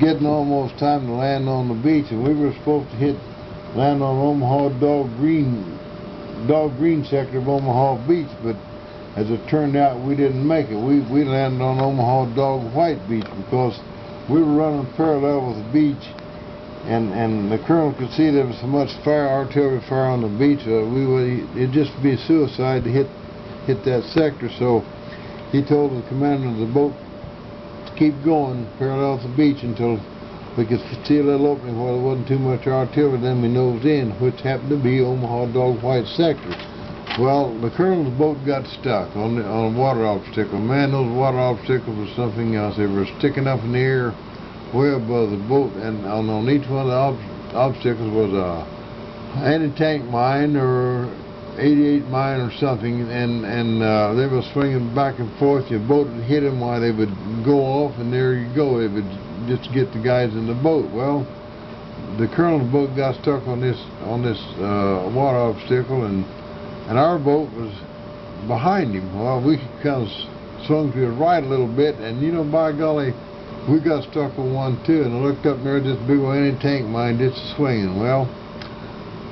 Getting almost time to land on the beach, and we were supposed to land on Omaha Dog Green sector of Omaha Beach, but as it turned out, we didn't make it. We landed on Omaha Dog White Beach because we were running parallel with the beach, and the colonel could see there was so much artillery fire on the beach. It'd just be suicide to hit that sector. So he told the commander of the boat to keep going parallel to the beach until we could see a little opening where there wasn't too much artillery. Then we nosed in, which happened to be Omaha Dog White sector. Well, the colonel's boat got stuck on a water obstacle. Man, those water obstacles were something else. They were sticking up in the air way above the boat, and on each one of the obstacles was a anti-tank mine or 88 mine or something, and they were swinging back and forth. Your boat would hit them while they would go off, and there you go. They would just get the guys in the boat. Well, the colonel's boat got stuck on this water obstacle, and our boat was behind him. Well, we kind of swung to the right a little bit, and you know, by golly, we got stuck on one too. And I looked up there, this big old anti-tank mine just swinging. Well,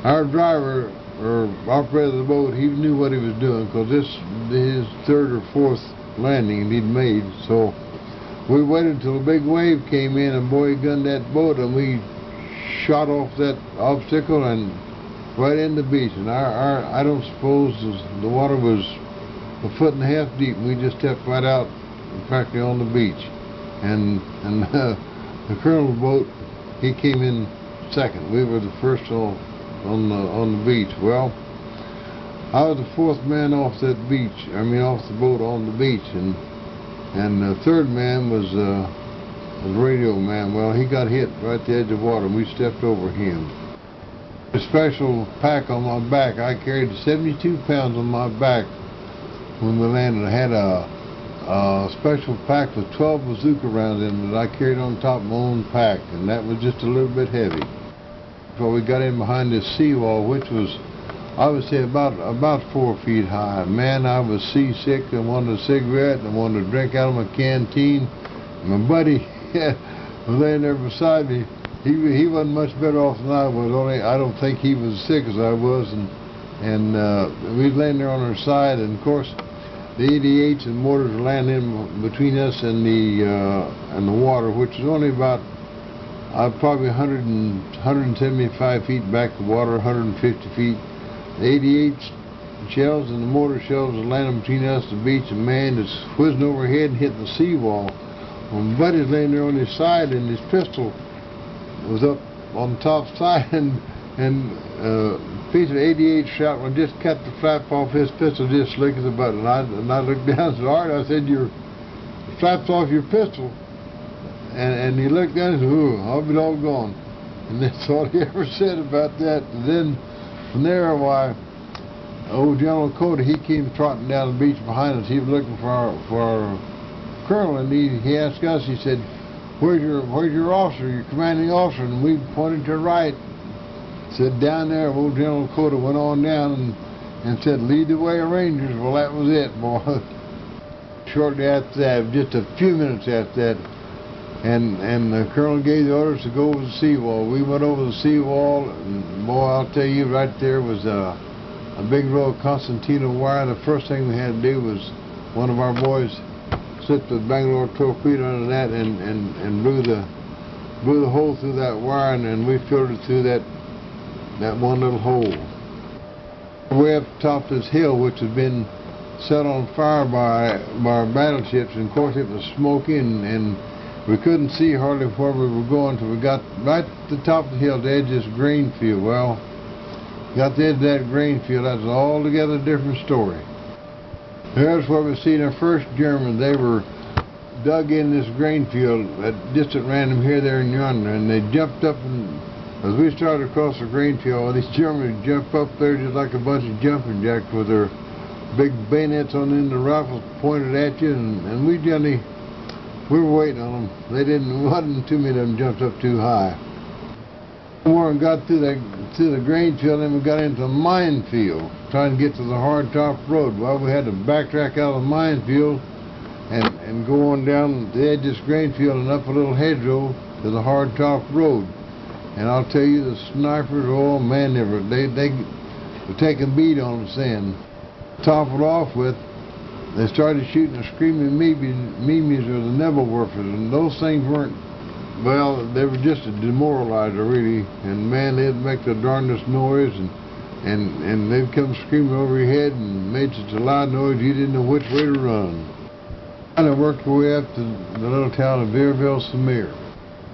our driver or operator of the boat, he knew what he was doing, because this is his third or fourth landing he'd made. So we waited till a big wave came in, and boy, he gunned that boat, and we shot off that obstacle and right in the beach. And I don't suppose the water was 1.5 feet deep. We just stepped right out, practically on the beach. And the colonel's boat, he came in second. We were the first on the beach. Well, I was the fourth man off that beach. I mean, off the boat on the beach, and the third man was the radio man. Well, he got hit right at the edge of water, and we stepped over him. A special pack on my back. I carried 72 pounds on my back when we landed. I had a special pack with 12 bazooka rounds in it that I carried on top of my own pack, and that was just a little bit heavy. So we got in behind this seawall, which was, I would say, about 4 feet high. Man, I was seasick and wanted a cigarette and wanted to drink out of my canteen. My buddy was laying there beside me. He wasn't much better off than I was. Only I don't think he was as sick as I was, and we was laying there on our side, and of course the 88s and mortars were landing in between us and the water, which is only about probably 175 feet back to water, 150 feet. The 88 shells and the mortar shells were landing between us and the beach, and man, it's whizzing overhead and hitting the seawall. Well, my buddy's laying there on his side, and his pistol was up on the top side, and a piece of 88 shot when just cut the flap off his pistol just slick as a button. And I looked down and said, "Art," I said, "Your flap's off your pistol." And he looked down and said, "Ooh, I'll be all gone." And that's all he ever said about that. And then from there, why, old General Cody, he came trotting down the beach behind us. He was looking for our colonel, and he asked us, he said, Where's your officer, your commanding officer?" And we pointed to the right. Said, "Down there." Old General Cody went on down and said, "Lead the way, Rangers." Well, that was it, boy. Shortly after that, just a few minutes after that, and the colonel gave the orders to go over the seawall. We went over the seawall, and boy, I'll tell you, right there was a big row of concertina wire. The first thing we had to do was one of our boys slipped the Bangalore torpedo under that and blew the hole through that wire, and we filtered through that one little hole. Way up top of this hill, which had been set on fire by our battleships, and of course it was smoking, and we couldn't see hardly where we were going till we got right to the top of the hill, the edge of this grain field. Well, got the edge of that grain field. That's an altogether different story. There's where we seen our first Germans. They were dug in this grain field just at random here, there, and yonder, and they jumped up, and as we started across the grain field, these Germans jumped up there just like a bunch of jumping jacks with their big bayonets on the end of the rifles pointed at you, and we were waiting on them. Wasn't too many of them jumped up too high. More and got through the grain field, and we got into a minefield trying to get to the hard-top road. Well, we had to backtrack out of the minefield and go on down the edge of this grain field and up a little hedgerow to the hard top road. And I'll tell you, the snipers, oh man, they were taking beat on us then. Top it off with, they started shooting the screaming memes or the nebel werfers, and those things weren't, well, they were just a demoralizer really, and man, they'd make the darndest noise, and they'd come screaming over your head and made such a loud noise you didn't know which way to run. And I worked our way up to the little town of Vierville-sur-Mer.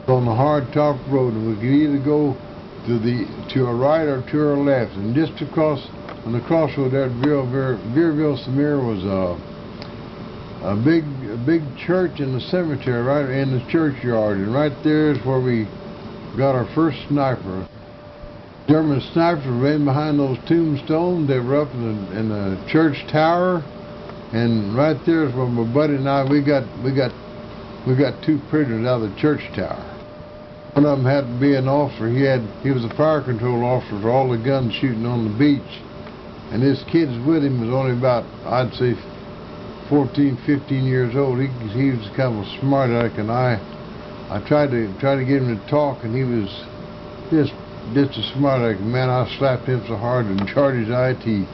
On the hard top road, and we could either go to our right or to our left, and just across on the crossroad there at Vierville-sur-Mer was a big church and a cemetery right in the churchyard, and right there is where we got our first sniper. German snipers were in behind those tombstones. They were up in the church tower, and right there is where my buddy and I we got two prisoners out of the church tower. One of them happened to be an officer. He was a fire control officer for all the guns shooting on the beach, and his kids with him was only about, I'd say, 14, 15 years old. He was kind of a smart aleck, and I tried to get him to talk, and he was just a smart aleck. Man, I slapped him so hard and charred his eye teeth.